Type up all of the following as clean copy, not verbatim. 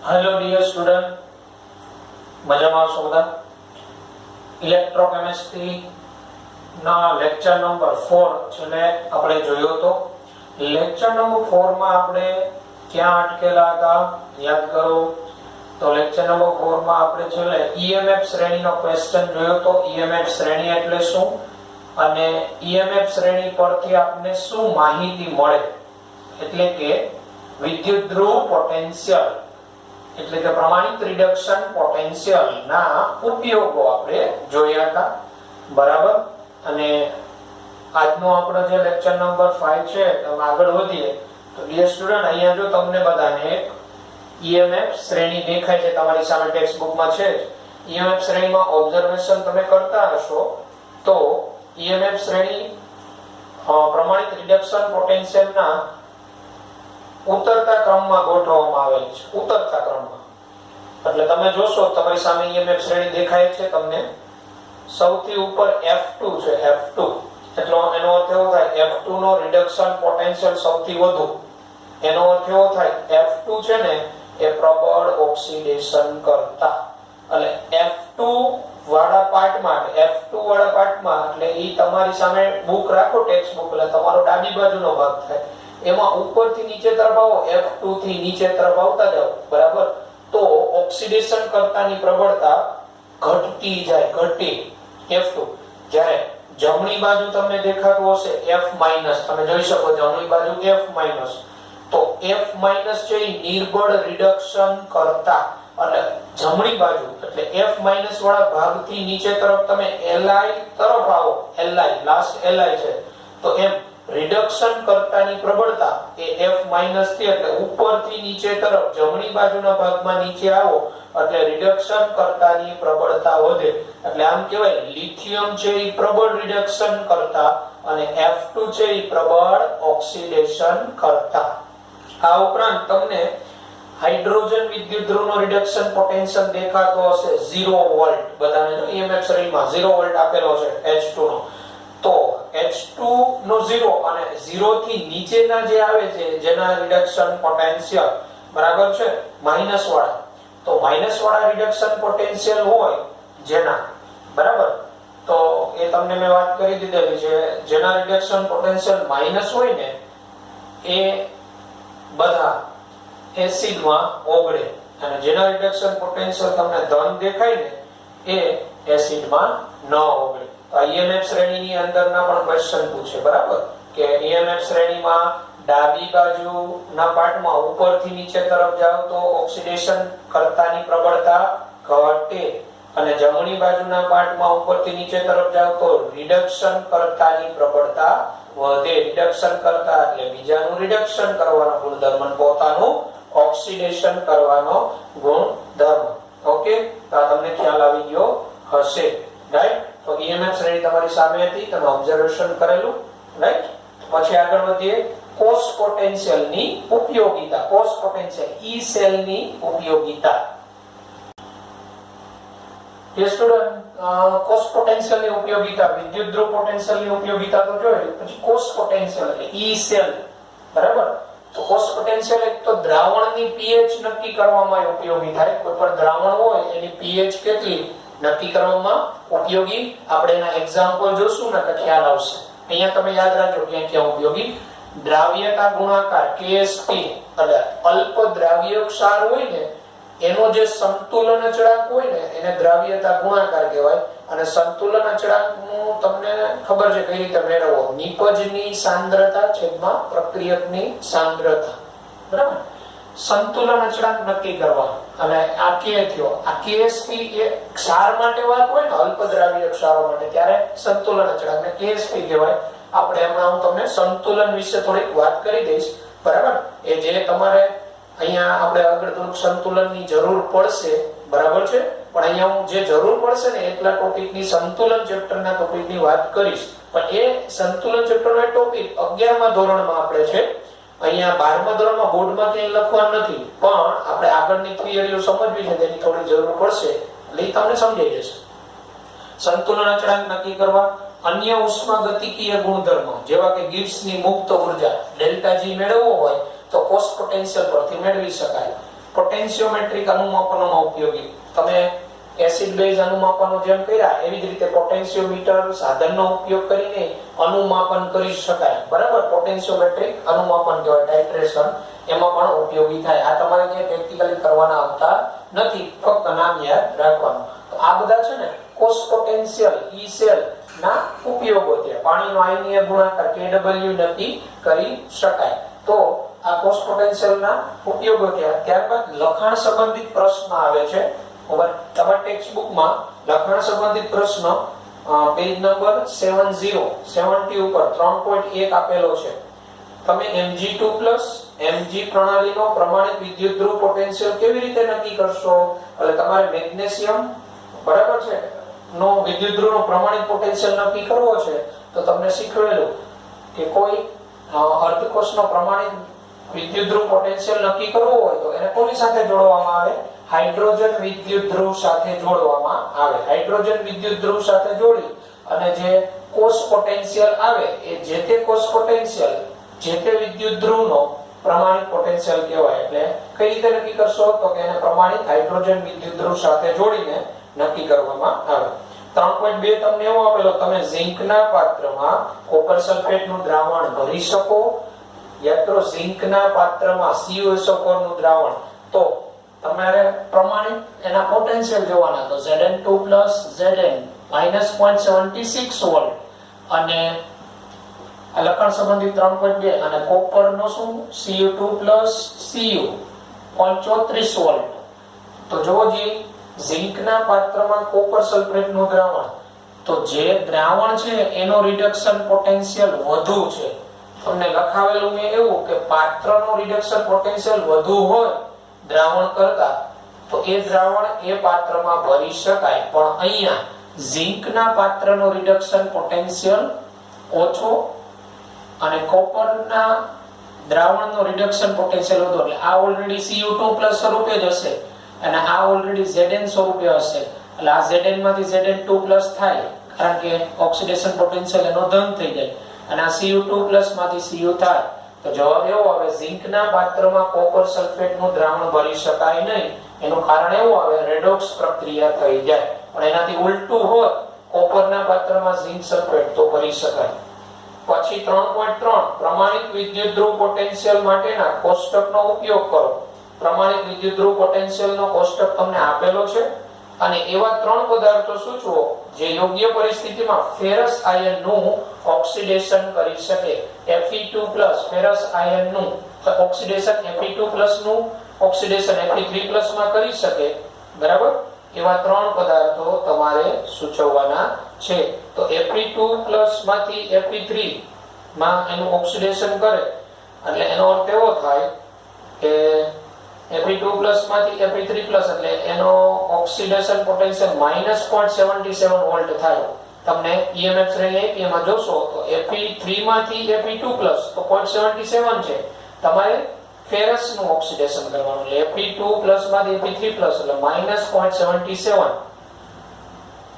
Hello dear student, મજામાં છો બધા? ઇલેક્ટ્રોકેમિસ્ટ્રી ના લેક્ચર નંબર 4 છેલ્લે આપણે જોયો તો. લેક્ચર નંબર 4 માં આપણે ક્યાં અટકેલા હતા યાદ કરો. તો લેક્ચર નંબર 4 માં આપણે છેલ્લે EMF શ્રેણીનો ક્વેશ્ચન જોયો તો. EMF શ્રેણી એટલે શું અને EMF શ્રેણી પરથી આપણને શું માહિતી મળે, એટલે કે વિદ્યુત ધ્રુવ પોટેન્શિયલ એટલે કે પ્રમાણિત રિડક્શન પોટેન્શિયલ ના ઉપયોગો આપણે જોયા હતા, બરાબર. અને આજનો આપણો જે લેક્ચર નંબર 5 છે તો આગળ વધીએ તો ડિયર સ્ટુડન્ટ, અહીંયા જો તમને બધાને EMF શ્રેણી દેખાય છે, તમારી સામે ટેક્સ્ટ બુકમાં છે. EMF શ્રેણીમાં ઓબ્ઝર્વેશન તમે કરતા હશો તો EMF શ્રેણી પ્રમાણિત રિડક્શન પોટેન્શિયલ ના ઉતરતા ક્રમમાં ગોઠવવામાં આવેલ છે. ઉતરતા ક્રમમાં એટલે તમે જોશો તમારી સામે EMF શ્રેણી દેખાય છે તમને. સૌથી ઉપર F2 છે, F2 એટલે એનો અર્થ એવો થાય F2 નો રિડક્શન પોટેન્શિયલ સૌથી વધુ. એનો અર્થ એવો થાય F2 છે ને એ પ્રબળ ઓક્સિડેશન કરતા, એટલે F2 વાળા પાર્ટમાં એટલે ઈ તમારી સામે બુક રાખો, ટેક્સ્ટ બુક, એટલે તમારો ડાબી બાજુનો ભાગ થાય. એમાં ઉપરથી નીચે તરફ આવો, F2 થી નીચે તરફ આવતા જાઓ, બરાબર. તો ઓક્સિડેશન કરતાની પ્રબળતા ઘટતી જાય, ઘટે F2. જ્યારે જમણી બાજુ તમને દેખાતું હશે F-, તમે જોઈ શકો જમણી બાજુ F-, તો F- છે એ નિર્બળ રિડક્શન કરતા, એટલે જમણી બાજુ એટલે F- વાળા ભાગથી નીચે તરફ તમે Li તરફ આવો, Li લાસ્ટ Li છે, તો એમ રિડક્શન કરતાની પ્રબળતા એ F- થી એટલે ઉપરથી નીચે તરફ જમણી બાજુના ભાગમાં નીચે આવો એટલે રિડક્શન કરતાની પ્રબળતા વધે. એટલે આમ કહેવાય લિથિયમ છે એ પ્રબળ રિડક્શન કરતા અને F2 છે એ પ્રબળ ઓક્સિડેશન કરતા. આ ઉપરાંત તમને હાઇડ્રોજન વિદ્યુત ધ્રુવનો રિડક્શન પોટેન્શિયલ દેખાતો હશે 0 વોલ્ટ. બધાને જો EMF શ્રેણીમાં 0 વોલ્ટ આપેલો છે H2 નો. તો H2 નો 0 અને 0 થી નીચેના જે આવે છે જેના રિડક્શન પોટેન્શિયલ બરાબર છે માઈનસ વાળા, તો માઈનસ વાળા રિડક્શન પોટેન્શિયલ હોય જેના, બરાબર, તો એ તમને મેં વાત કરી દીધેલી છે. જેના રિડક્શન પોટેન્શિયલ માઈનસ હોય ને એ બધા એસિડમાં ઓગળે, અને જેના રિડક્શન પોટેન્શિયલ તમને ધન દેખાય ને એ એસિડમાં ન ઓગળે. EMF શ્રેણીની અંદરના પણ ક્વેશ્ચન પૂછે, બરાબર, કે EMF શ્રેણીમાં ડાબી બાજુના પાર્ટમાં ઉપરથી નીચે તરફ જાવ તો ઓક્સિડેશન કરતાની પ્રબળતા ઘટે, અને જમણી બાજુના પાર્ટમાં ઉપરથી નીચે તરફ જાવ તો રિડક્શન કરતાની પ્રબળતા વધે. રિડક્શન કરતા એટલે બીજાનું રિડક્શન કરવાનો ગુણધર્મ, પોતાનું ઓક્સિડેશન કરવાનો ગુણધર્મ. ઓકે, તો આ તમને ખ્યાલ આવી ગયો હશે, રાઈટ. તો EMF શ્રેણી તમારી સામે હતી, તમે ઓબ્ઝર્વેશન કરેલું, રાઈટ. પછી આગળ વધીએ કોષ પોટેન્શિયલ ની ઉપયોગિતા. કોષ પોટેન્શિયલ E સેલ ની ઉપયોગિતા. જે સ્ટુડન્ટ કોષ પોટેન્શિયલ ની ઉપયોગિતા, વિદ્યુત ધ્રુવ પોટેન્શિયલ ની ઉપયોગિતા તો જોઈ, પછી કોષ પોટેન્શિયલ એટલે E સેલ, બરાબર. તો કોષ પોટેન્શિયલ એક તો દ્રાવણની pH નક્કી કરવામાં ઉપયોગી થાય. કોઈ પણ દ્રાવણ હોય એની pH કેટલી નક્કી કરવામાં ઉપયોગી. આપણે એના એક્ઝામ્પલ જોશું ને તો ખ્યાલ આવશે. અહીંયા તમે યાદ રાખજો ક્યાં ક્યાં ઉપયોગી. દ્રાવ્યતા ગુણાકાર KSP એટલે અલ્પ દ્રાવ્ય ક્ષાર હોય ને એનો જે સંતુલન અચળાંક હોય ને એને દ્રાવ્યતા ગુણાકાર કહેવાય. અને સંતુલન અચળાંકનું તમને ખબર છે કઈ રીતે મેળવવો, નિપજની સાંદ્રતા છેદમાં પ્રક્રિયકની સાંદ્રતા, બરાબર. સંતુલન અચળાંક નક્કી કરવા, અને આ કે થયો આ KSP એ ક્ષાર માટે વાત હોય ને અલ્પ દ્રાવ્ય ક્ષારો માટે ત્યારે સંતુલન અચળાંક ને KSP કહેવાય. આપણે હમણાં હું તમને સંતુલન વિશે થોડીક વાત કરી દઈશ, બરાબર. એ જે તમારે અહીંયા આપણે આગળ થોડુંક સંતુલનની જરૂર પડશે, બરાબર છે, પણ અહીંયા હું જે જરૂર પડશે ને એટલા ટોપિકની સંતુલન ચેપ્ટરના ટોપિકની વાત કરીશ. પણ એ સંતુલન ચેપ્ટરનો ટોપિક 11મા ધોરણમાં આપણે છે. અહીંયા 12મા ધોરણમાં બોર્ડમાં ક્યાંય લખવાનું નથી, પણ આપણે આગળની થિયરીઓ સમજવી છે તેની થોડી જરૂર પડશે, એટલે એ તમને સમજાઈ જશે. સંતુલન અચળાંક નક્કી કરવા, અન્ય ઉષ્માગતિકીય ગુણધર્મો જેવા કે ગિબ્સની મુક્ત ઉર્જા ડેલ્ટા G મેળવવો હોય તો કોષ પોટેન્શિયલ પરથી મેળવી શકાય. પોટેન્શિયોમેટ્રિક અનુમાપનોમાં ઉપયોગી. તમે એસિડ બેઝ અનુમાપનો જેમ કર્યા એવી જ રીતે પોટેન્શિયોમીટર સાધનનો ઉપયોગ કરીને અનુમાપન કરી શકાય. બરાબર, પોટેન્શિયોમેટ્રિક અનુમાપન કહેવાય, ટાઇટ્રેશન, એમાં પણ ઉપયોગી થાય. આ તમારે ક્યાંય પ્રેક્ટિકલી કરવાના આવતા નથી, ફક્ત નામ યાદ રાખવાનું. તો આ બધા છે ને કોષ પોટેન્શિયલ ઈ સેલ ના ઉપયોગો છે. પાણીનો આયનીય ગુણાકાર KW નક્કી કરી શકાય. તો આ કોષ પોટેન્શિયલ ના ઉપયોગો થયા. ત્યારબાદ લખાણ સંબંધિત પ્રશ્ન આવે છે. તમારા ટેક્સ્ટ બુકમાં લખાણ સંબંધિત પ્રશ્ન પેજ નંબર 70 ઉપર 3.1 આપેલો છે. તમે Mg2+ Mg પ્રણાલીનો પ્રમાણિત વિદ્યુત ધ્રુવ પોટેન્શિયલ કેવી રીતે નક્કી કરશો? એટલે તમારે મેગ્નેશિયમ, બરાબર છે, નો વિદ્યુત ધ્રુવનો પ્રમાણિત પોટેન્શિયલ નક્કી કરવો છે. તો તમને શીખવેલું કે કોઈ અર્ધકોષનો પ્રમાણિત વિદ્યુત ધ્રુવ પોટેન્શિયલ નક્કી કરવો હોય તો એને કોની સાથે જોડવામાં આવે? હાઇડ્રોજન વિદ્યુત ધ્રુવ સાથે જોડવામાં આવે. હાઇડ્રોજન વિદ્યુત ધ્રુવ સાથે જોડી અને જે કોષ પોટેન્શિયલ આવે એ જે તે કોષ પોટેન્શિયલ જે તે વિદ્યુત ધ્રુવનો પ્રમાણિત પોટેન્શિયલ કહેવાય. એટલે કઈ રીતે નક્કી કરશો? તો કે એને પ્રમાણિત હાઇડ્રોજન વિદ્યુત ધ્રુવ સાથે જોડીને નક્કી કરવામાં આવે. 3.2 તમને એવો આપેલો, તમે ઝિંકના પાત્રમાં કોપર સલ્ફેટનું દ્રાવણ ભરી શકો. યાદ કરો, ઝિંકના પાત્રમાં CuSO4 નું દ્રાવણ, તો તમારે પ્રમાણિત એના પોટેન્શિયલ જોવાના. તો Zn2+ Zn -0.76 વોલ્ટ અને લખાણ સંબંધિત 3.2 અને કોપરનો શું Cu2+ Cu 0.34 વોલ્ટ. તો જો જે ઝિંકના પાત્રમાં કોપર સલ્ફેટનું દ્રાવણ, તો જે દ્રાવણ છે એનો રિડક્શન પોટેન્શિયલ વધુ છે. તમને લખાવેલું મેં એવું કે પાત્રનો રિડક્શન પોટેન્શિયલ વધુ હોય દ્રાવણ કરતા, તો એ દ્રાવણ એ પાત્રમાં ભરી શકાય. પણ અહીંયા ઝિંકના પાત્રનો રિડક્શન પોટેન્શિયલ ઓછો અને કોપરના દ્રાવણનો રિડક્શન પોટેન્શિયલ વધુ. એટલે આ ઓલરેડી Cu2+ સ્વરૂપે જ હશે અને આ ઓલરેડી Zn સ્વરૂપે હશે. એટલે આ Zn માંથી Zn2+ થાય, કારણ કે ઓક્સિડેશન પોટેન્શિયલ એનો ધન થઈ જાય અને આ Cu2+ માંથી Cu થાય. તો જવાબ એવો આવે, ઝિંકના પાત્રમાં કોપર સલ્ફેટનું દ્રાવણ ભરી શકાય નહીં. એનું કારણ એવું આવે, રેડોક્સ પ્રક્રિયા થઈ જાય. પણ એનાથી ઉલટું હોત, કોપરના પાત્રમાં ઝિંક સલ્ફેટ, તો ભરી શકાય. પછી 3.3 પ્રમાણિત વિદ્યુત ધ્રુવ પોટેન્શિયલ માટેના કોષ્ટકનો ઉપયોગ કરો. પ્રમાણિત વિદ્યુત ધ્રુવ પોટેન્શિયલનો કોષ્ટક તમને આપેલો છે અને એવા 3 પદાર્થો સૂચવો જે યોગ્ય પરિસ્થિતિમાં ફેરસ આયનનું ઓક્સિડેશન કરી શકે. Fe2+ ફેરસ આયનનું ઓક્સિડેશન Fe2+ નું ઓક્સિડેશન Fe3+ માં કરી શકે. બરાબર, એવા 3 પદાર્થો તમારે સૂચવવાના છે. તો Fe2+ માંથી Fe3 માં એનું ઓક્સિડેશન કરે એટલે એનો અર્થ એવો થાય કે Fe2+ માંથી Fe3+ એટલે એનો ઓક્સિડેશન પોટેન્શિયલ -0.77 વોલ્ટ થાય. તમને EMF શ્રેણી આપી એમાં જોશો તો Fe3 માંથી Fe2+ તો 0.77 છે. તમારે ફેરસ નું ઓક્સિડેશન કરવાનું. એટલે Fe2+ માંથી Fe3+ એટલે -0.77,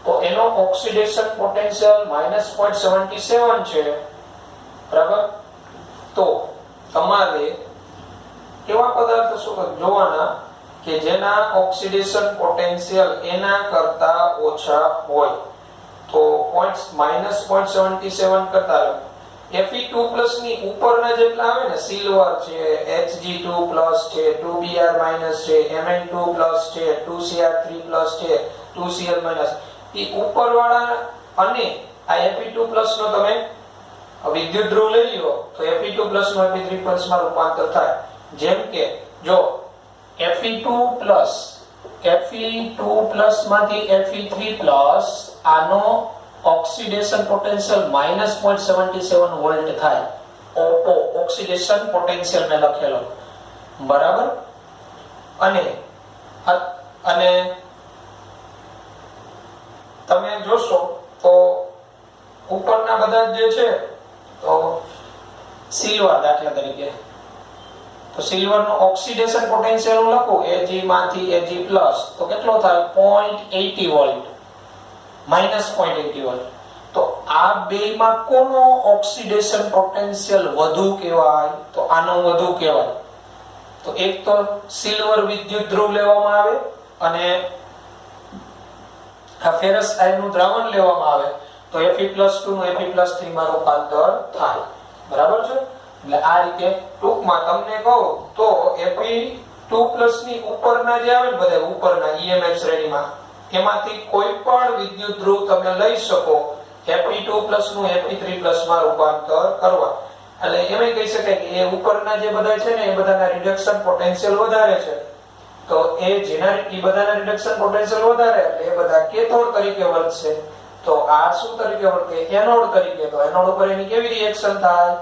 તો એનો ઓક્સિડેશન પોટેન્શિયલ -0.77 છે. બરાબર, તો તમારે એવા પદાર્થો શું જોવાના કે જેના ઓક્સિડેશન પોટેન્શિયલ એના કરતા ઓછા હોય. તો -0.77 કરતા Fe2+ ની ઉપરના જેટલા આવે ને, સિલ્વર છે, Hg2+ છે, 2Br- છે, Mn2+ છે, 2Cr3+ છે, 2Cl- એ ઉપરવાળા અને આ Fe2+ નો તમે વિદ્યુત ધ્રુવ લઈ લો તો Fe2+ નો Fe3+ માં રૂપાંતર થાય. જેમ કે જો Fe2+ માંથી Fe3+ આનો ઓક્સિડેશન પોટેન્શિયલ -0.77 વોલ્ટ થાય. ઓપો ઓક્સિડેશન પોટેન્શિયલ મે લખેલો, બરાબર. અને તમે જોશો તો ઉપરના બધા જે છે, તો સિલ્વર દાખલા તરીકે, તો સિલ્વર નો ઓક્સિડેશન પોટેન્શિયલ હું લખું Ag માંથી Ag+ તો કેટલો થાય? 0.80 વોલ્ટ, -0.80 વોલ્ટ. તો આ બેમાં કોનો ઓક્સિડેશન પોટેન્શિયલ વધુ કહેવાય? તો આનો વધુ કહેવાય. તો એક તો સિલ્વર વિદ્યુત ધ્રુવ લેવામાં આવે અને આ ફેરસ આયનનું દ્રાવણ લેવામાં આવે તો Fe+2 નું Fe+3 માં રૂપાંતર થાય. બરાબર છે? એટલે આ રીતે ટૂંકમાં તમને કહું તો Fe2+ ની ઉપરના જે આવે ને બધા ઉપરના EMF શ્રેણીમાં એમાંથી કોઈ પણ વિદ્યુત ધ્રુવ તમે લઈ શકો Fe2+ નું Fe3+ માં રૂપાંતર કરવા. એટલે એમ કહી શકાય કે એ ઉપરના જે બધા છે ને એ બધાના રિડક્શન પોટેન્શિયલ વધારે છે. તો એ જેના એ બધાના રિડક્શન પોટેન્શિયલ વધારે એટલે એ બધા કેથોડ તરીકે વર્તશે. તો આ શું તરીકે વર્તે? એનોડ તરીકે. તો એનોડ ઉપર એની કેવી રિએક્શન થાય?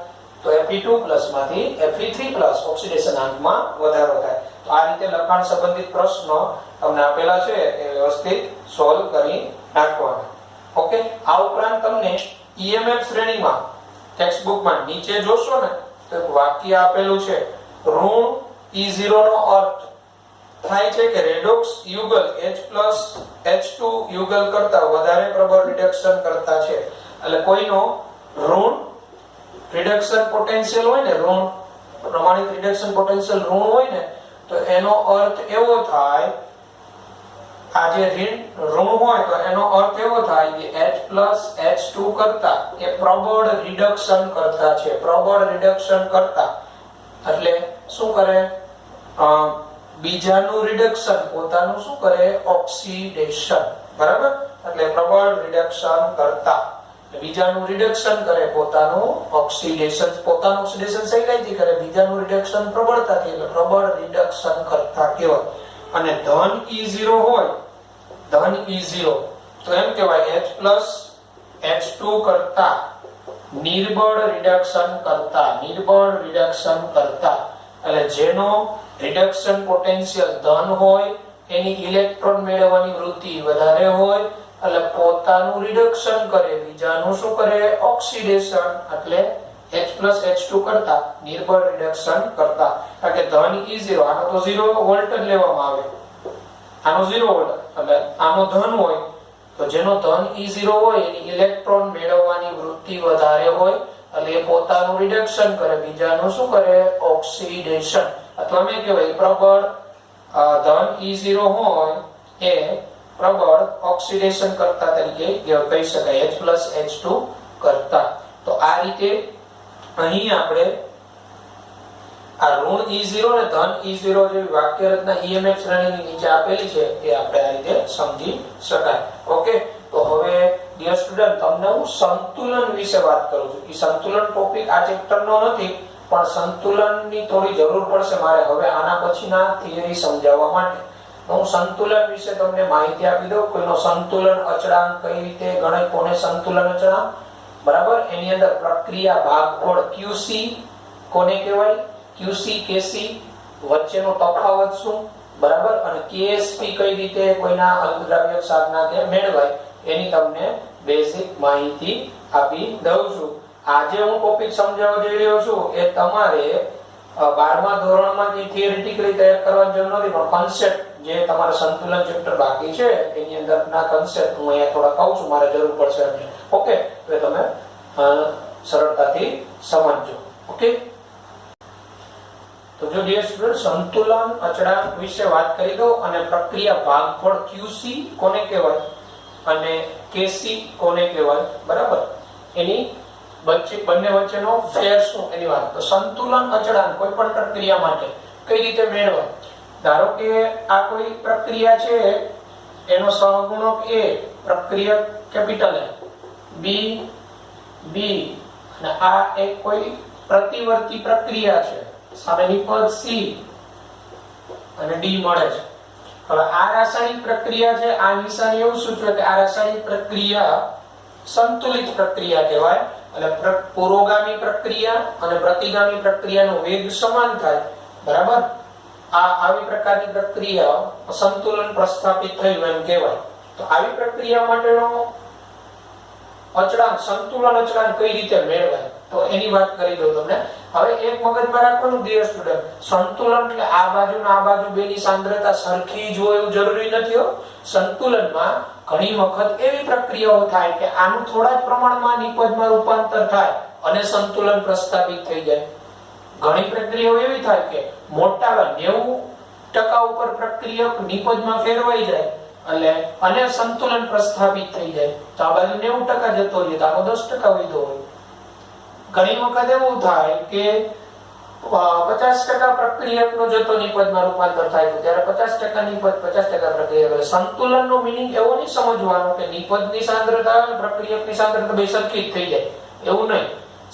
તો Fe2+ માંથી Fe3+ ઓક્સિડેશન આંકમાં વધારો થાય. તો આ રીતે લખાણ સંબંધિત પ્રશ્નો તમને આપેલા છે એ વ્યવસ્થિત સોલ્વ કરી નાખવાના. ઓકે. આ ઉપરાંત તમને EMF શ્રેણીમાં ટેક્સ્ટ બુકમાં નીચે જોશો ને તો એક વાક્ય આપેલું છે, ઋણ E0 નો અર્થ થાય છે કે રેડોક્સ યુગલ H+H2 યુગલ કરતા વધારે પ્રબળ રિડક્શન કરતા છે. એટલે કોઈનો ઋણ રિડક્શન પોટેન્શિયલ હોય ને, ઋણ પ્રમાણિત રિડક્શન પોટેન્શિયલ ઋણ હોય ને તો એનો અર્થ એવો થાય, આ જે ઋણ હોય તો એનો અર્થ એવો થાય કે H+H2 કરતા એ પ્રબળ રિડક્શન કરતા છે. પ્રબળ રિડક્શન કરતા એટલે શું કરે? બીજાનું રિડક્શન પોતાનું શું કરે? ઓક્સિડેશન. બરાબર? એટલે પ્રબળ રિડક્શન કરતા બીજાનું રિડક્શન કરે, પોતાનું ઓક્સિડેશન. પોતાનું ઓક્સિડેશન સહેલાઈથી કરે, બીજાનું રિડક્શન પ્રબળતાથી, એટલે પ્રબળ રિડક્શન કરતા કહેવાય. અને ધન E0 હોય, ધન E0 તો એમ કહેવાય H+H2 કરતા નિર્બળ રિડક્શન કરતા. નિર્બળ રિડક્શન કરતા એટલે જેનો રિડક્શન પોટેન્શિયલ ધન હોય એની ઇલેક્ટ્રોન મેળવવાની વૃત્તિ વધારે હોય એટલે પોતાનું રિડક્શન કરે, બીજાનું શું કરે? ઓક્સિડેશન. એટલે H+H2 કરતા નિર્બળ રિડક્શન કરતા. કારણ કે ધન E0 આનો તો 0 વોલ્ટ જ લેવામાં આવે, આનો 0 વોલ્ટ એટલે આનો ધન હોય તો જેનો ધન E0 હોય એની ઇલેક્ટ્રોન મેળવવાની વૃત્તિ વધારે હોય એટલે એ પોતાનું રિડક્શન કરે, બીજાનું શું કરે? ઓક્સિડેશન. અથવા મેં કહેવાય પ્રબળ ધન E0 હોય એ પ્રબળ ઓક્સિડેશન કરતા તરીકે કહી શકાય, H+H2 કરતા. તો આ રીતે અહીં આપણે આ ઋણ E0 ને ધન E0 જેવી વાક્ય રચના EMF શ્રેણીની નીચે આપેલી છે એ આપણે આ રીતે સમજી શકાય. ઓકે. તો હવે ડિયર સ્ટુડન્ટ તમને હું સંતુલન વિશે વાત કરું છું. એ સંતુલન ટોપિક આ ચેપ્ટરનો નથી પણ સંતુલનની થોડી જરૂર પડશે મારે હવે આના પછીના થિયરી સમજાવવા માટે. હું સંતુલન વિશે તમને માહિતી આપી દઉં. કોઈનો સંતુલન અચળાંક કઈ રીતે ગણાય, કોને સંતુલન અચળાંક, બરાબર? એની અંદર પ્રક્રિયા ભાગફળ QC કોને કહેવાય, QC KC વચ્ચેનો તફાવત શું, બરાબર? અને KSP કઈ રીતે કોઈના અલ્પદ્રાવ્ય ક્ષારના કે મેળવાય એની તમને બેઝિક માહિતી આપી દઉં છું. આજે હું ટોપિક સમજાવવા જઈ રહ્યો છું એ તમારે 12મા ધોરણમાં જે થિયરિટિકલી તૈયાર કરવાની જરૂર નથી પણ કોન્સેપ્ટ જે તમારે સંતુલન ચેપ્ટર બાકી છે એની અંદરના કોન્સેપ્ટ હું અહીંયા થોડા કહું છું, મારે જરૂર પડશે એટલે. ઓકે. તો તમે સરળતાથી સમજજો. ઓકે. તો જો ડિયર સ્ટુડન્ટ સંતુલન અચળાંક વિશે વાત કરી દઉં અને પ્રક્રિયા ભાગફળ QC કોને કહેવાય અને KC કોને કહેવાય, બરાબર? એની બંને વચ્ચેનો ફેર શું એની વાત. તો સંતુલન અચળાંક કોઈ પણ પ્રક્રિયા માટે કઈ રીતે મેળવાય? ધારો કે આ કોઈ પ્રક્રિયા છે એનો સહગુણક A, પ્રક્રિયા કેપિટલ A, B અને આ એક કોઈ પ્રતિવર્તી પ્રક્રિયા છે, સામેની પદ C અને D મળે છે. હવે આ રાસાયણિક પ્રક્રિયા છે, આ નિશાન એવું સૂચવે કે આ રાસાયણિક પ્રક્રિયા સંતુલિત પ્રક્રિયા કહેવાય. એટલે પુરોગામી પ્રક્રિયા અને પ્રતિગામી પ્રક્રિયાનો વેગ સમાન થાય, બરાબર? આ આવી પ્રકારની પ્રક્રિયા સંતુલન પ્રસ્થાપિત થયું એમ કહેવાય. તો આવી પ્રક્રિયા માટેનો અચળાંક સંતુલન અચળાંક કઈ રીતે મેળવાય તો એની વાત કરી દઉં તમને. હવે એક મગજમાં રાખવાનું ડિયર સ્ટુડન્ટ, સંતુલન એટલે આ બાજુ ને આ બાજુ બેની સાંદ્રતા સરખી જ હોય એવું જરૂરી નથી હો. સંતુલનમાં ઘણી વખત એવી પ્રક્રિયાઓ થાય કે આનું થોડા જ પ્રમાણમાં નિપજમાં રૂપાંતર થાય અને સંતુલન પ્રસ્થાપિત થઈ જાય. ઘણી પ્રક્રિયાઓ એવી થાય કે મોટા 90% ઉપર પ્રક્રિયક નિપજમાં ફેરવાઈ જાય એટલે અને સંતુલન પ્રસ્થાપિત થઈ જાય તો આ બાજુ 90% જતો રહે તો આનો 10% વધ્યો હોય. ઘણી વખત એવું થાય કે 50% પ્રક્રિયકનો જતો નિપજમાં રૂપાંતર થાય તો ત્યારે 50% નિપજ 50% પ્રક્રિયક. સંતુલનનો મીનિંગ એવો નહીં સમજવાનો કે નિપજની સાંદ્રતા અને પ્રક્રિયકની સાંદ્રતા બે સરખી જ થઈ જાય એવું નહીં.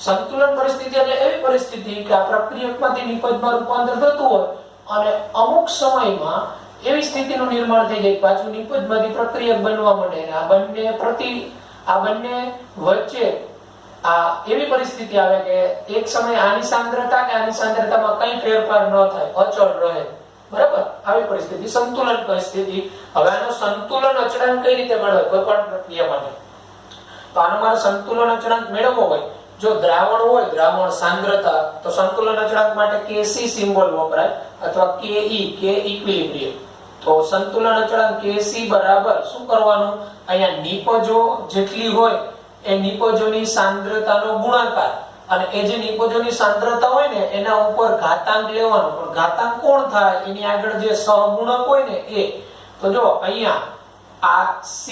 સંતુલન પરિસ્થિતિ એટલે એવી પરિસ્થિતિ કે આ પ્રક્રિયકમાંથી નિપજમાં રૂપાંતર થતું હોય અને અમુક સમયમાં એવી સ્થિતિનું નિર્માણ થઈ જાય પાછું નિપજમાંથી પ્રક્રિયક બનવા માંડે અને આ બંને વચ્ચે આ એવી પરિસ્થિતિ આવે કે એક સમય આની સાંદ્રતા કે આની સાંદ્રતામાં કંઈ ફેરફાર ન થાય, અચળ રહે. બરાબર? આવી પરિસ્થિતિ સંતુલન પરિસ્થિતિ. હવે આનો સંતુલન અચળાંક કઈ રીતે મેળવે કોઈ પણ પ્રક્રિયા માટે? તો આનો મારે સંતુલન અચળાંક મેળવવો હોય, જો દ્રાવણ હોય, દ્રાવણ સાંદ્રતા, તો સંતુલન અચળાંક માટે Kc સિમ્બોલ વપરાય અથવા Ke, કે ઇક્વિલિબ્રિયમ. તો સંતુલન અચળાંક Kc બરાબર શું કરવાનું? અહીંયા નિપજો જેટલી હોય એ નિપજોની સાંદ્રતાનો ગુણાકાર અને એ જે નિપજોની સાંદ્રતા હોય ને એના ઉપર ઘાતાંક લેવાનો. પણ ઘાતાંક કોણ થાય? એની આગળ જે સહગુણક હોય ને એ. તો જો અહીંયા આ C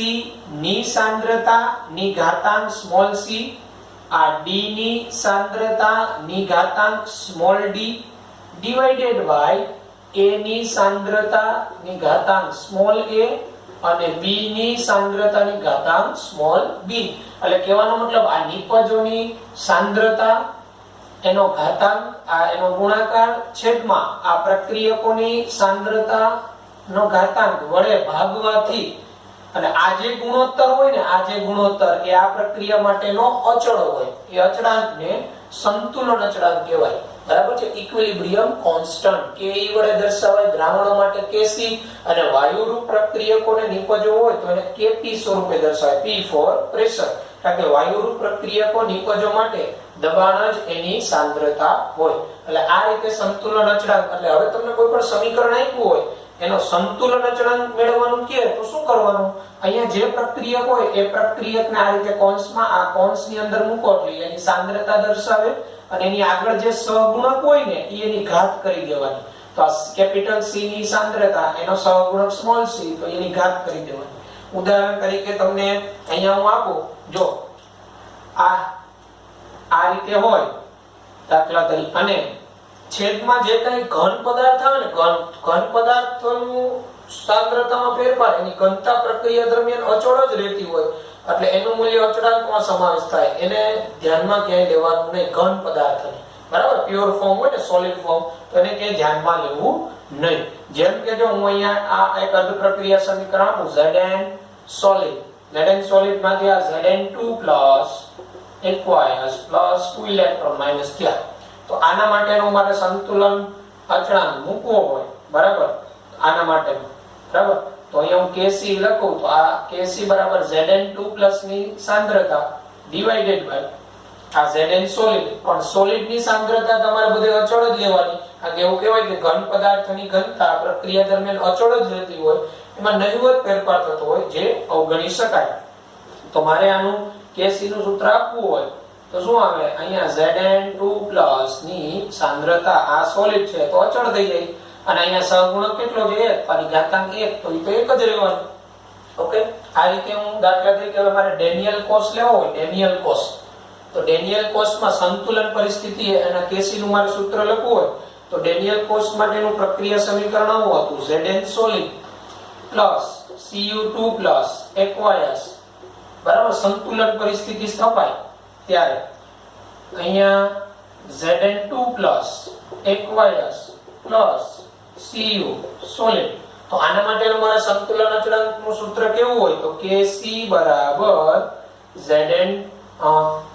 ની સાંદ્રતા ની ઘાતાંક સ્મોલ c, આ D ની સાંદ્રતા ની ઘાતાંક small d divided by A ની સાંદ્રતા ની ઘાતાંક સ્મોલ a અને B ની સાંદ્રતાની ઘાતાંક સ્મોલ b. એટલે કહેવાનો મતલબ આ નિપજોની સાંદ્રતા એનો ઘાતાંક આ એનો ગુણાકાર છેદમાં આ પ્રક્રિયકોની સાંદ્રતા નો ઘાતાંક વડે ભાગવાથી અને આ જે ગુણોત્તર હોય ને આ જે ગુણોત્તર એ આ પ્રક્રિયા માટેનો અચળ હોય એ અચળાંકને સંતુલન અચળાંક કહેવાય. બરાબર છે? ઇક્વિલિબ્રિયમ કોન્સ્ટન્ટ Ke વડે દર્શાવાય દ્રાવણો માટે Kc અને વાયુરૂપ પ્રક્રિયકોને નિપજો હોય તો એને Kp સ્વરૂપે દર્શાવાય. P for pressure. કારણ કે વાયુરૂપ પ્રક્રિયકો નિપજો માટે દબાણ જ એની સાંદ્રતા હોય. એટલે આ રીતે સંતુલન અચળાંક. એટલે હવે તમને કોઈ પણ સમીકરણ આપ્યું હોય એનો સંતુલન અચળાંક મેળવવાનું કહે તો શું કરવાનું? અહીંયા જે પ્રક્રિયક હોય એ પ્રક્રિયકને આ રીતે કૌંસમાં આ કૌંસની અંદર મૂકો એટલે એની સાંદ્રતા દર્શાવે અને એની આગળ જે સહગુણક હોય ને એની ઘાત કરી દેવાની. તો આ કેપિટલ C ની સાંદ્રતા એનો સહગુણક સ્મોલ c તો એની ઘાત કરી દેવાની. ઉદાહરણ તરીકે તમને અહીંયા હું આપું, જો આ રીતે હોય દાખલા તરીકે અને છેદમાં જે કઈ ઘન પદાર્થ આવે ને ઘન પદાર્થનું સાંદ્રતામાં ફેરફાર એની ઘનતા પ્રક્રિયા દરમિયાન અચળ જ રહેતી હોય એટલે એનું મૂલ્ય અચળાંકમાં સમાવેશ થાય. એને ધ્યાનમાં ક્યાંય લેવાનું નહીં ઘન પદાર્થને. બરાબર? પ્યોર ફોર્મ હોય ને સોલિડ ફોર્મ તો એને ક્યાંય ધ્યાનમાં લેવું નહીં. જેમ કે જો હું અહીંયા આ એક અર્ધ પ્રક્રિયા સમીકરણ આપું Zn solid. Zn solid માંથી આ Zn2 plus aqueous plus 2 electron minus ત્યાં. તો આના માટેનો મારે સંતુલન અચળાંક મૂકવો હોય, બરાબર? આના માટે બરાબર તો અહીંયા હું Kc લખું તો આ Kc બરાબર Zn2 plus ની સાંદ્રતા ડિવાઇડેડ બાય આ Zn solid. પણ સોલિડ ની સાંદ્રતા તમારે બધે અચળ જ લેવાની. કારણ કે એવું કહેવાય કે ઘન પદાર્થની ઘનતા પ્રક્રિયા દરમિયાન અચળ જ રહેતી હોય, એમાં નહિવત ફેરફાર થતો હોય જે અવગણી શકાય. તો મારે આનું Kc નું સૂત્ર આપવું હોય તો શું આવે? અહીંયા Zn2 plus ની સાંદ્રતા આ સોલિડ છે તો અચળ થઈ જાય અને અહીંયા સહગુણક કેટલો છે? 1 અને ઘાતાંક 1 તો એ તો એક જ રહેવાનું. ઓકે? આ રીતે હું દાખલા તરીકે હવે મારે ડેનિયલ કોષ લેવો હોય, ડેનિયલ કોષ, તો ડેનિયલ કોષમાં સંતુલન પરિસ્થિતિ અને Kc નું મારે સૂત્ર લખવું હોય તો ડેનિયલ કોષ માટેનું પ્રક્રિયા સમીકરણ આવું હતું Zn solid plus Cu2 plus aqueous. બરાબર? સંતુલન પરિસ્થિતિ સ્થપાય ત્યારે અહીંયા Zn2 plus aqueous plus Cu solid. તો આના માટેનું મારે સંતુલન અચળાંકનું સૂત્ર કેવું હોય તો Kc બરાબર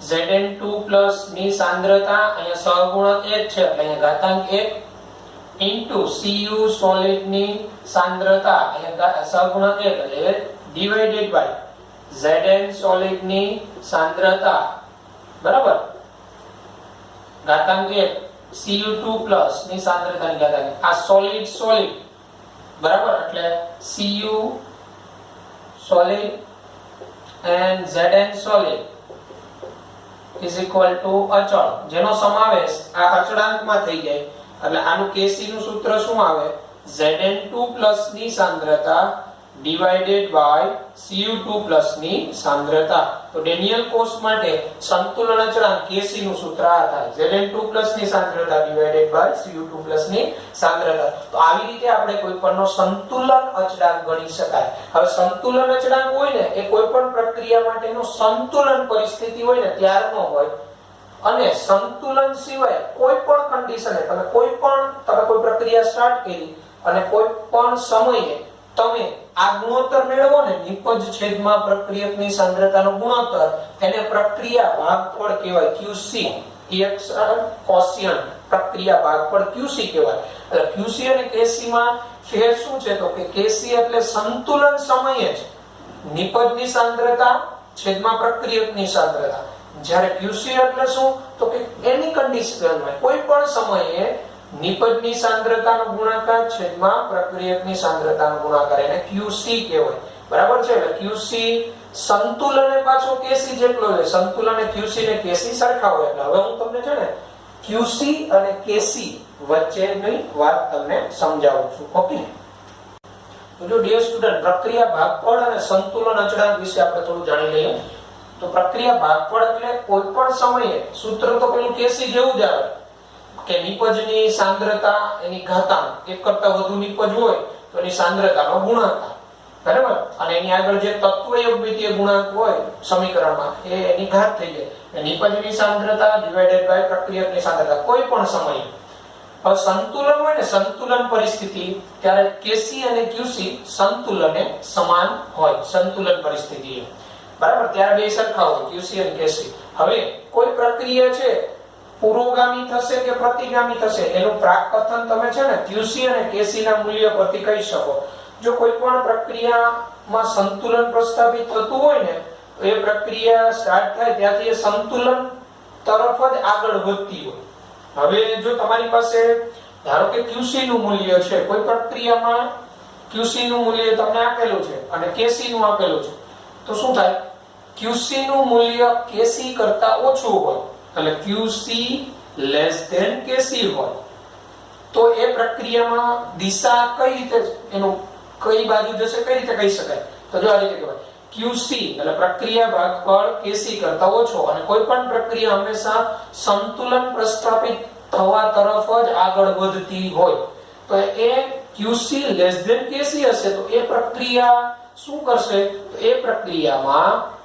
Zn2 plus ની સાંદ્રતા અહીંયા સહગુણક 1 છે એટલે અહીંયા ઘાતાંક 1 into Cu solid ની સાંદ્રતા અહીંયા સહગુણક 1 એટલે divided by Zn solid ની સાંદ્રતા બરાબર ઘાતાંક 1 Cu2 plus ની સાંદ્રતાની ઘાતાંક. આ સોલિડ બરાબર એટલે Cu solid and Zn solid is equal to અચળ, જેનો સમાવેશ આ અચળાંકમાં થઈ જાય એટલે આનું Kc નું સૂત્ર શું આવે? Zn2 ની સાંદ્રતા ડિવાઇડેડ બાય Cu2 ની સાંદ્રતા. તો ડેનિયલ કોષ માટે સંતુલન અચળાંક Kc નું સૂત્ર આ થાય Zn2 ની સાંદ્રતા ડિવાઇડેડ બાય Cu2 ની સાંદ્રતા. તો આવી રીતે આપણે કોઈ પણનો સંતુલન અચળાંક ગણી શકાય. હવે સંતુલન અચળાંક હોય ને એ કોઈ પણ પ્રક્રિયા માટેનો સંતુલન પરિસ્થિતિ હોય ને ત્યારનો હોય, અને સંતુલન સિવાય કોઈ પણ કન્ડિશને તમે કોઈ પ્રક્રિયા સ્ટાર્ટ કરી અને કોઈ પણ સમયે તમે આ ગુણોત્તર મેળવો ને, નિપજ છેદમાં પ્રક્રિયકની સાંદ્રતાનો ગુણોત્તર, એને પ્રક્રિયા ભાગફળ કહેવાય, QC કોશિયન્ટ પ્રક્રિયા ભાગફળ QC કહેવાય. એટલે QC અને KC માં ફેર શું છે? તો કે KC એટલે સંતુલન સમયે જ નિપજની સાંદ્રતા છેદમાં પ્રક્રિયકની સાંદ્રતા, જ્યારે QC એટલે શું? તો કે એની કન્ડિશનમાં કોઈ પણ સમયે નિપજની સાંદ્રતાનો ગુણાકાર છેદમાં પ્રક્રિયકની સાંદ્રતાનો ગુણાકાર, એને QC કહેવાય. બરાબર છે? એટલે QC સંતુલન એ પાછો KC જેટલો છે. સંતુલન એ QC ને KC સરખા હોય. એટલે હવે હું તમને છે ને QC અને KC વચ્ચેની વાત તમને સમજાવું છું. ઓકે? તો જો ડિયર સ્ટુડન્ટ, પ્રક્રિયા ભાગફળ અને સંતુલન અચળાંક વિશે આપણે થોડું જાણી લઈએ. તો પ્રક્રિયા ભાગફળ એટલે કોઈ પણ સમયે સૂત્ર તો પેલું KC જેવું જ આવે કે નિપજની સાંદ્રતા એની ઘાતાંક, એક કરતા વધુ નિપજ હોય તો એની સાંદ્રતાનો ગુણાકાર, બરાબર? અને એની આગળ જે તત્વયોગમિતીય ગુણાંક હોય સમીકરણમાં એ એની ઘાત થઈ જાય. નિપજની સાંદ્રતા ડિવાઇડેડ બાય પ્રક્રિયકની સાંદ્રતા કોઈ પણ સમયે. હવે સંતુલન હોય ને, સંતુલન પરિસ્થિતિ, ત્યારે KC અને QC સંતુલને સમાન હોય. સંતુલન પરિસ્થિતિ બરાબર, ત્યારે બે સરખા હોય QC અને KC. હવે કોઈ પ્રક્રિયા છે પુરોગામી થશે કે પ્રતિગામી થશે એનું પ્રાકકથન તમે છે ને QC અને KC ના મૂલ્ય પરથી કહી શકો. જો કોઈ પણ પ્રક્રિયામાં સંતુલન પ્રસ્થાપિત થતું હોય ને, તો એ પ્રક્રિયા સ્ટાર્ટ થાય ત્યાંથી એ સંતુલન તરફ જ આગળ વધતી હોય. હવે જો તમારી પાસે ધારો કે QC નું મૂલ્ય છે, કોઈ પ્રક્રિયામાં QC નું મૂલ્ય તમને આપેલું છે અને KC નું આપેલું છે, તો શું થાય? QC નું મૂલ્ય KC કરતા ઓછું હોય, એટલે QC લેસ ધેન KC હોય, તો એ પ્રક્રિયામાં દિશા કઈ રીતે, એનું કઈ બાજુ જશે, કઈ રીતે કહી શકાય? તો જો આ રીતે કહેવાય QC એટલે પ્રક્રિયા ભાગફળ KC કરતા ઓછો, અને કોઈ પણ પ્રક્રિયા હંમેશા સંતુલન પ્રસ્થાપિત થવા તરફ જ આગળ વધતી હોય, તો એ QC લેસ ધેન KC હશે, તો એ પ્રક્રિયા શું કરશે? તો એ પ્રક્રિયામાં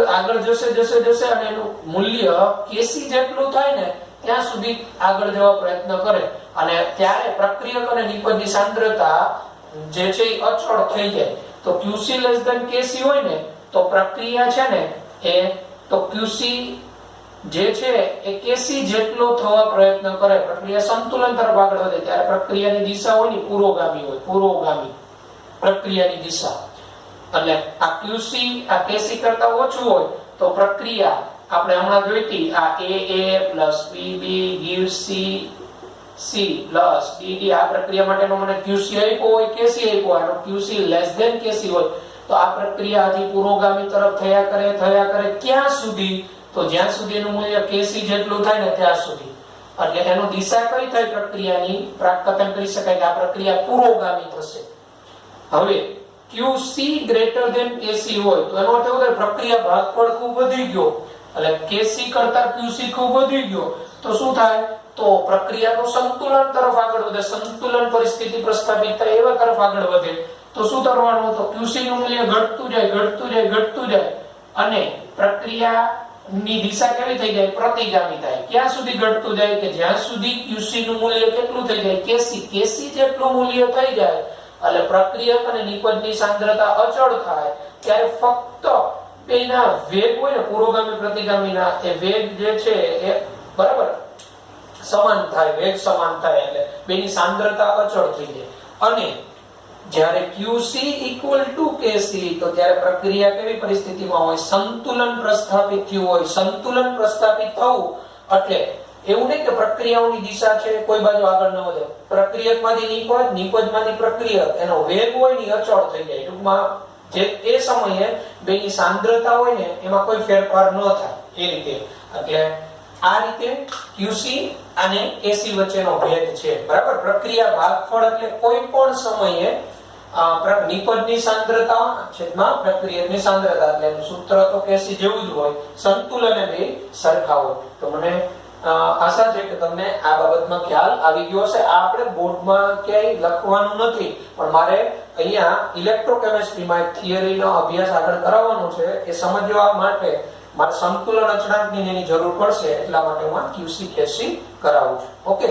આગળ જશે અને એનું મૂલ્ય KC જેટલું થાય ને ત્યાં સુધી આગળ જવા પ્રયત્ન કરે, અને ત્યારે પ્રક્રિયક અને નિપજની સાંદ્રતા જે છે એ અચળ થઈ જાય. તો QC લેસ ધેન KC હોય ને, તો પ્રક્રિયા છે ને એ તો QC જે છે એ KC જેટલો થવા પ્રયત્ન કરે, પ્રક્રિયા સંતુલન તરફ આગળ વધે, ત્યારે પ્રક્રિયાની દિશા હોય ને પુરોગામી હોય, પુરોગામી પ્રક્રિયાની દિશા. એટલે આ QC આ KC કરતા ઓછું હોય તો પ્રક્રિયા આપણે હમણાં જોઈતી આ AA + BB gives C plus DD, આ પ્રક્રિયા માટેનો મને QC આપ્યો હોય, KC આપ્યો હોય, અને QC લેસ ધેન KC હોય, તો આ પ્રક્રિયા હજી પુરોગામી તરફ થયા કરે ક્યાં સુધી? તો જ્યાં સુધી એનું મૂલ્ય KC જેટલું થાય ને ત્યાં સુધી. એટલે એનો દિશા કઈ થાય પ્રક્રિયાની? પ્રાકકથન કરી શકાય કે આ પ્રક્રિયા પુરોગામી થશે. હવે QC ગ્રેટર ધેન KC હોય તો એનો અર્થ એવો થાય પ્રક્રિયા ભાગફળ ખૂબ વધી ગયો, એટલે KC કરતા QC ખૂબ વધી ગયો, તો શું થાય? તો પ્રક્રિયાનું સંતુલન તરફ આગળ વધે, સંતુલન પરિસ્થિતિ પ્રસ્થાપિત થાય એવા તરફ આગળ વધે. તો શું કરવાનું? તો QC નું મૂલ્ય ઘટતું જાય, અને પ્રક્રિયાની દિશા કેવી થઈ જાય? પ્રતિગામી થાય. ક્યાં સુધી ઘટતું જાય? કે જ્યાં સુધી QC નું મૂલ્ય કેટલું થઈ જાય? KC જેટલું મૂલ્ય થઈ જાય, એટલે પ્રક્રિયક અને નિપજની સાંદ્રતા અચળ થાય, ત્યારે ફક્ત બેના વેગ હોય ને પુરોગામી પ્રતિગામીના, એ વેગ જે છે એ બરાબર સમાન થાય, વેગ સમાન થાય, એટલે બેની સાંદ્રતા અચળ થઈ જાય. અને જ્યારે QC = KC, તો ત્યારે પ્રક્રિયા કેવી પરિસ્થિતિમાં હોય? સંતુલન પ્રસ્થાપિત થયું હોય. સંતુલન પ્રસ્થાપિત થવું એટલે એવું નહીં કે પ્રક્રિયાઓની દિશા છે કોઈ બાજુ આગળ ન વધે, પ્રક્રિયકમાંથી નિપજમાંથી પ્રક્રિયક, એનો વેગ હોય ને અચળ થઈ જાય, ટૂંકમાં જે એ સમયે બેની સાંદ્રતા હોય ને એમાં કોઈ ફેરફાર ન થાય એ રીતે. એટલે આ રીતે QC અને KC વચ્ચેનો ભેદ છે. બરાબર. પ્રક્રિયા ભાગફળ એટલે કોઈ પણ સમયે નિપજની સાંદ્રતા છેદમાં પ્રક્રિયકની સાંદ્રતા, એટલે એનું સૂત્ર તો KC જેવું જ હોય, સંતુલન બે સરખા હોય. તો મને આશા છે કે તમને આ બાબતમાં ખ્યાલ આવી ગયો હશે. આ આપણે બોર્ડમાં ક્યાંય લખવાનું નથી, પણ મારે અહીંયા ઇલેક્ટ્રોકેમિસ્ટ્રીમાં એક થિયરીનો અભ્યાસ આગળ કરાવવાનો છે. એ સમજવા માટે મારે સંતુલન અચળાંકની એની જરૂર પડશે, એટલા માટે હું QC KC કરાવું છું. ઓકે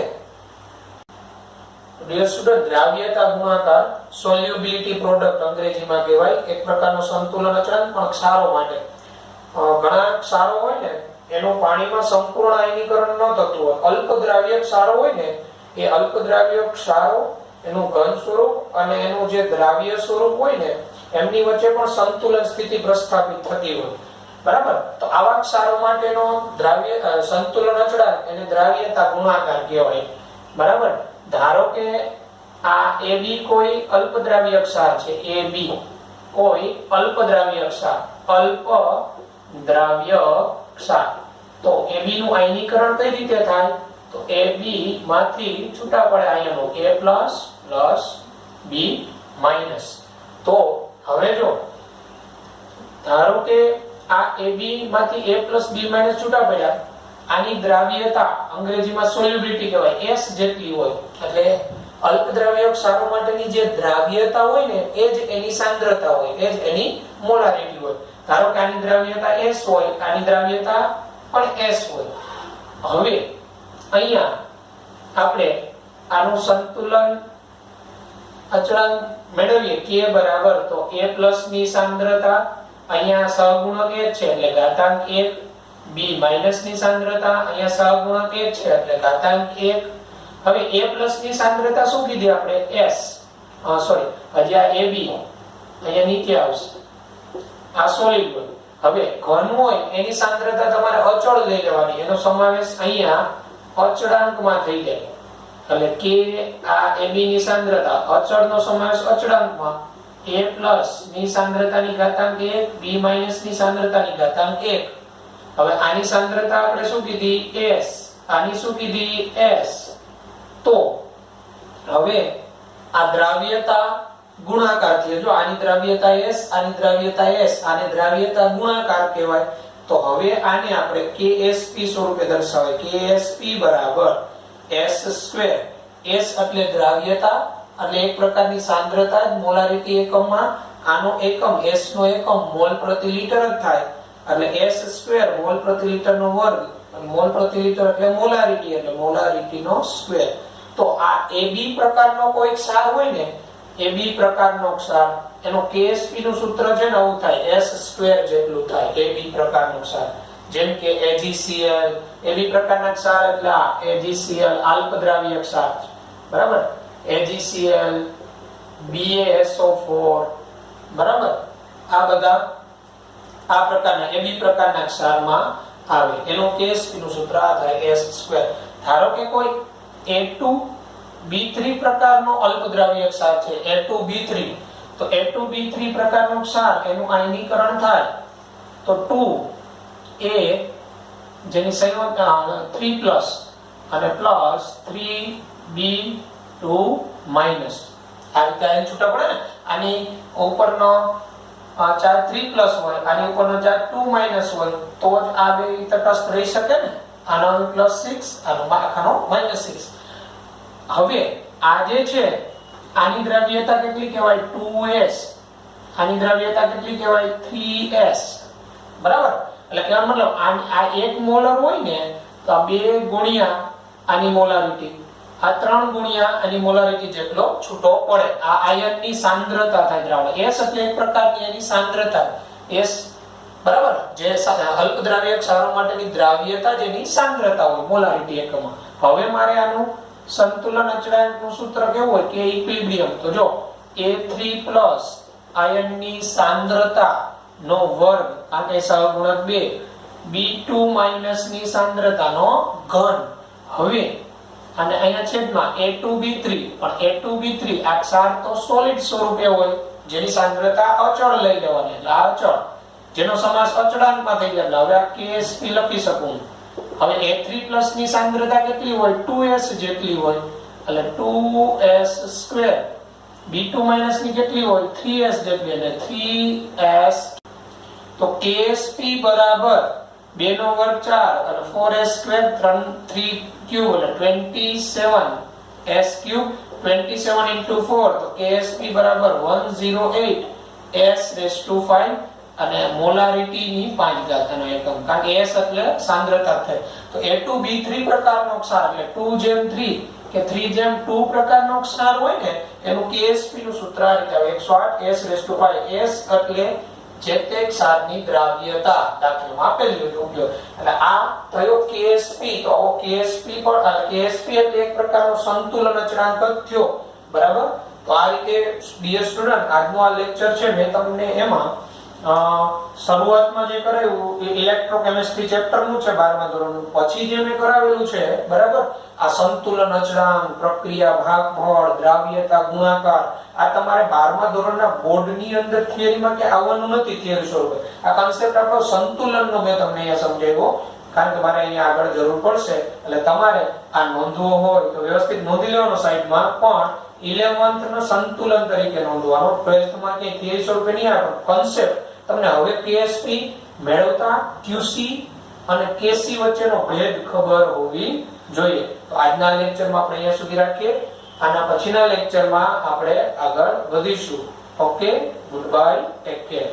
ડિયર સ્ટુડન્ટ, દ્રાવ્યતા ગુણાકાર સોલ્યુબિલિટી પ્રોડક્ટ અંગ્રેજીમાં કહેવાય. એક પ્રકારનો સંતુલન અચળાંક, પણ ક્ષારો માટે. ઘણા ક્ષારો હોય ને એનું પાણીમાં સંપૂર્ણ આયનીકરણ ન થતું હોય. અલ્પદ્રાવ્ય ક્ષારો હોય ને એ અલ્પદ્રાવ્ય ક્ષારો એનું ઘન સ્વરૂપ અને એનું જે દ્રાવ્ય સ્વરૂપ હોય ને એમની વચ્ચે પણ સંતુલન સ્થિતિ પ્રસ્થાપિત થતી હોય. બરાબર. તો આવા ક્ષારો માટેનો દ્રાવ્ય સંતુલન અચળાંક એને દ્રાવ્યતા ગુણાકાર કહેવાય. બરાબર. ધારો કે આ AB કોઈ અલ્પદ્રાવ્ય ક્ષાર છે. AB કોઈ અલ્પદ્રાવ્ય ક્ષાર, અલ્પદ્રાવ્ય ક્ષાર. તો AB નું આયનીકરણ કઈ રીતે થાય? તો AB માંથી છૂટા પડે આયનો A+ B-. તો હવે જો ધારો કે આ AB માંથી A+B- છૂટા પડ્યા, આની દ્રાવ્યતા અંગ્રેજીમાં સોલ્યુબિલિટી કહેવાય, S જેટલી હોય. એટલે અલ્પદ્રાવ્ય ક્ષારો માટેની જે દ્રાવ્યતા હોય ને એ જ એની સાંદ્રતા હોય, એ જ એની મોલારિટી હોય. ધારો કે આની દ્રાવ્યતા S હોય, આની દ્રાવ્યતા પણ S હોય. હવે અહીંયા આપણે આનું સંતુલન અચળાંક મેળવીએ K બરાબર તો A+ ની સાંદ્રતા, અહીંયા સહગુણક 1 છે એટલે ઘાતાંક 1, B- ની સાંદ્રતા, અહીંયા સહગુણક 1 છે એટલે ઘાતાંક 1. હવે A+ ની સાંદ્રતા શું કીધી આપણે? S. સોરી, હજી આ AB અહીંયા નીચે આવશે. આ સોલિડ હોય. હવે ઘન હોય એની સાંદ્રતા તમારે અચળ લઈ લેવાની, એનો સમાવેશ અહીંયા અચળાંકમાં થઈ જાય. એટલે K આ AB ની સાંદ્રતા, અચળનો સમાવેશ અચળાંકમાં, A+ ની સાંદ્રતાની ઘાતાંક 1, B- ની સાંદ્રતાની ઘાતાંક 1. હવે આની સાંદ્રતા આપણે શું કીધી? S. આની શું કીધી? S. તો હવે આ દ્રાવ્યતા ગુણાકાર થયો. જો આની દ્રાવ્યતા S, આની દ્રાવ્યતા S, આને દ્રાવ્યતા ગુણાકાર કહેવાય. તો હવે આને આપણે KSP સ્વરૂપે દર્શાવાય. KSP બરાબર S². S એટલે દ્રાવ્યતા, એટલે એક પ્રકારની સાંદ્રતા, મોલારિટી એકમમાં આનો એકમ S નો એકમ મોલ પ્રતિ લિટર જ થાય. એટલે S² મોલ પ્રતિ લિટર નો વર્ગ, મોલ પ્રતિ લિટર એટલે મોલારિટી, એટલે મોલારિટી નો સ્ક્વેર. તો આ AB પ્રકારનો કોઈ ક્ષાર હોય ને, AB પ્રકારનો ક્ષાર, એનો KSP નું સૂત્ર છે ને આવું થાય, S² જેટલું થાય. AB પ્રકારનો ક્ષાર, જેમ કે AgCl, AB પ્રકારના ક્ષાર એટલે આ AgCl અલ્પદ્રાવ્ય ક્ષાર, બરાબર. AgCl, BaSO4, બરાબર. આ બધા આ પ્રકારના AB પ્રકારના ક્ષારમાં આવે. એનો KSP નું સૂત્ર આ થાય, S². ધારો કે કોઈ A2B3 પ્રકારનો અલ્પદ્રાવ્ય ક્ષાર છે, A2B3. તો A2B3 પ્રકારનો ક્ષાર, એનું આયનીકરણ થાય તો 2A જેની સંયોજક 3+ અને +3B2-. આ રીતે આયન છૂટા પડે ને. આની ઉપરનો ચાર્જ 3+ હોય, આની ઉપરનો ચાર્જ 2- હોય, તો જ આ બે તટસ્થ રહી શકે ને. આનો +6, આનો -6. હવે આ જે છે આની દ્રાવ્યતા કેટલી કહેવાય? 2S. આની દ્રાવ્યતા કેટલી કહેવાય? 3S. બરાબર. એટલે કહેવાનો મતલબ આ 1 મોલર હોય ને તો આ 2 ગુણ્યા આની મોલારિટી, આ 3 ગુણ્યા આની મોલારિટી જેટલો છૂટો પડે. આ આયનની સાંદ્રતા થાય દ્રાવણ. S એટલે એક પ્રકારની એની સાંદ્રતા. S બરાબર, જે અલ્પદ્રાવ્ય ક્ષારો માટેની દ્રાવ્યતા જેની સાંદ્રતા હોય મોલારિટી એકમમાં. હવે મારે આનું સંતુલન અચળાંકનું સૂત્ર કેવું હોય? કે ઇક્વિલિબ્રિયમ. તો જો A3+ આયનની સાંદ્રતા નો વર્ગ, આ કે સહગુણક 2, B2- ની સાંદ્રતાનો ઘન. હવે અને અહીંયા છેદમાં A2B3, પણ A2B3 આ ક્ષાર તો સોલિડ સ્વરૂપે હોય, જેની સાંદ્રતા અચળ લઈ લેવાની, એટલે આ અચળ, જેનો સમાસ અચળાંકમાં થઈ જાય, એટલે હવે આ KSP લખી શકું. હવે A3+ ની સાંદ્રતા કેટલી હોય? 2s જેટલી હોય, એટલે 2s². B2- ની કેટલી હોય? 3s જેટલી, એટલે 3s. તો KSP બરાબર 2 નો વર્ગ 4 અને 4s², 3³ એટલે 27s³, 27 * 4, તો KSP બરાબર 108s⁵ અને મોલારિટી ની 5 ઘાતનો એકમ, કારણ કે s એટલે સાંદ્રતા થાય. તો A2B3 પ્રકારનો ક્ષાર એટલે 2:3 કે 3:2 પ્રકારનો ક્ષાર હોય ને, એનું KSP નું સૂત્ર આ રીતે આવે, 108s⁵. s એટલે જે તે ક્ષારની દ્રાવ્યતા, દાખલામાં આપેલી હોય ઉપયોગ. એટલે આ થયો KSP. તો આવો KSP પણ, KSP એટલે એક પ્રકારનો સંતુલન અચળાંક જ થયો, બરાબર. તો આ રીતે ડિયર સ્ટુડન્ટ, આજનો આ લેક્ચર છે, મેં તમને એમાં શરૂઆતમાં જે કરાવ્યું એ ઇલેક્ટ્રોકેમિસ્ટ્રી ચેપ્ટર નું છે 12મા ધોરણનું. પછી જે મેં કરાવેલું છે, બરાબર, આ સંતુલન અચળાંક, પ્રક્રિયા, ભાગફળ, દ્રાવ્યતા, ગુણાકાર, આ તમારે 12મા ધોરણના બોર્ડની અંદર થિયરીમાં કે આવવાનું નથી. થિયરી સ્વરૂપે આ કોન્સેપ્ટ આપણો સંતુલનનો મેં તમને અહીંયા સમજાવ્યો, કારણ કે મારે અહીંયા આગળ જરૂર પડશે. એટલે તમારે આ નોંધવો હોય તો વ્યવસ્થિત નોંધી લેવાનો સાઈડમાં, પણ 11th નો સંતુલન તરીકે નોંધવાનો. 12th માં કે થિયરી સ્વરૂપે નહીં આવે, કોન્સેપ્ટ તમને હવે KSP મેળવતા QC અને KC વચ્ચેનો ભેદ ખબર હોવી જોઈએ. તો આજના લેક્ચરમાં આપણે અહીંયા સુધી રાખીએ. આના પછીના લેક્ચરમાં આપણે આગળ વધીશું. Okay, good bye, take care.